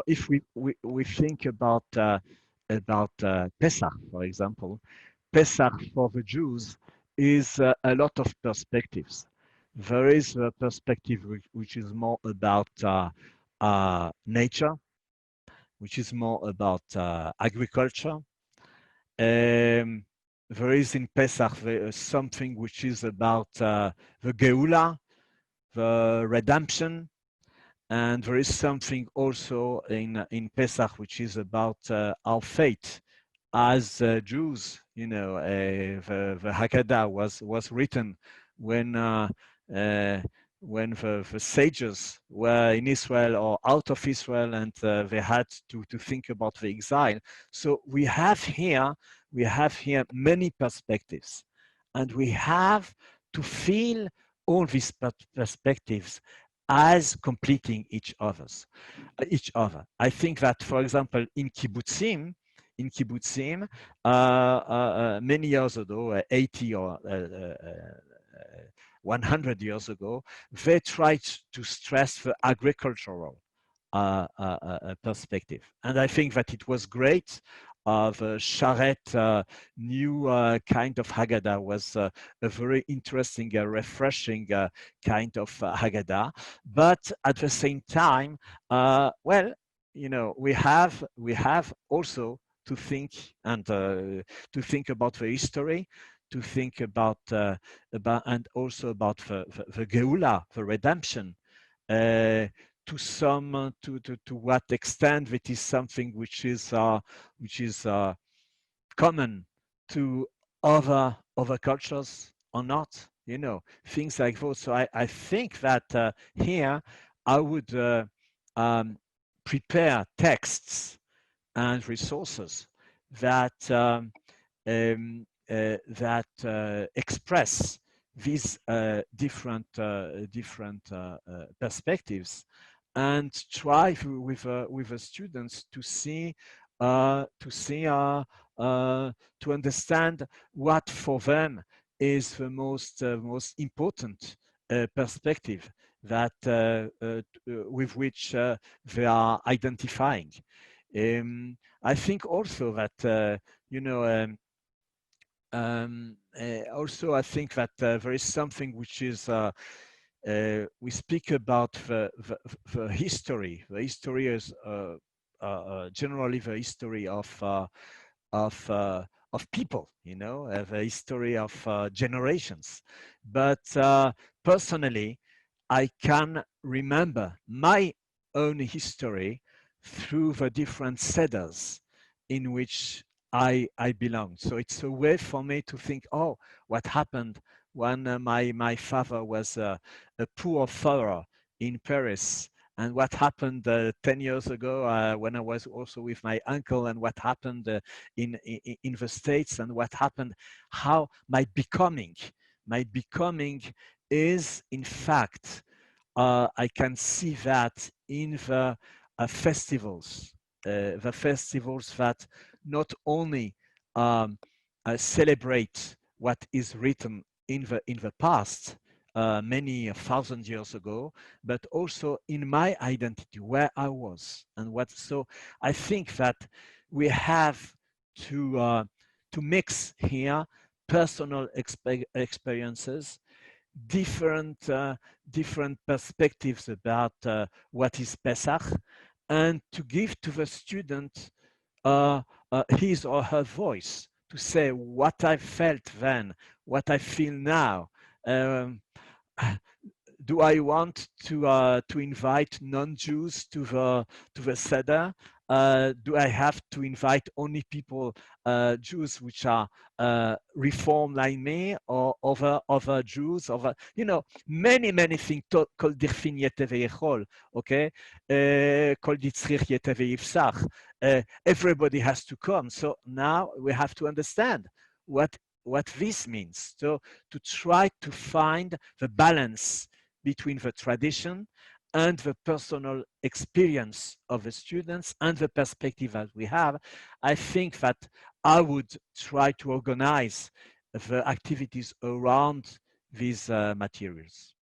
if we think about Pesach, for example, Pesach for the Jews is a lot of perspectives. There is a perspective which is more about nature, which is more about agriculture. There is in Pesach something which is about the Geula, the redemption, and there is something also in Pesach which is about our fate as Jews. You know, the Haggadah was written when uh, the sages were in Israel or out of Israel, and they had to think about the exile. So we have here many perspectives, and we have to feel all these perspectives as completing each other. I think that, for example, in kibbutzim, many years ago, 80 or 100 years ago, they tried to stress the agricultural perspective. And I think that it was great. The Sharet new kind of Haggadah was a very interesting, refreshing kind of Haggadah. But at the same time, well, we have also to think and to think about the history, to think about and also about the Geula, the redemption. To some to what extent it is something which is common to other cultures or not, things like those. So I think that here I would prepare texts and resources that express these different perspectives, and try with the students to see to understand what for them is the most important perspective that with which they are identifying. I think also that also I think that there is something which is we speak about the history. The history is generally the history of people, the history of generations. But personally, I can remember my own history through the different seders in which I belong. So it's a way for me to think, oh, what happened when my father was a poor furrower in Paris, and what happened 10 years ago when I was also with my uncle, and what happened in the States, and what happened, how my becoming is, in fact, I can see that in the festivals that not only celebrate what is written in the past, many 1,000 years ago, but also in my identity, where I was and what. So I think that we have to mix here personal experiences, different perspectives about what is Pesach, and to give to the student his or her voice, to say what I felt then, what I feel now. Um, do I want to invite non-Jews to the Seder? Do I have to invite only people, Jews which are reformed like me, or other Jews, many things. Kol dirfin yete veyechol, okay? Kol ditzrich yete veyifsach. Everybody has to come. So now we have to understand what this means. So to try to find the balance between the tradition and the personal experience of the students and the perspective that we have, I think that I would try to organize the activities around these materials.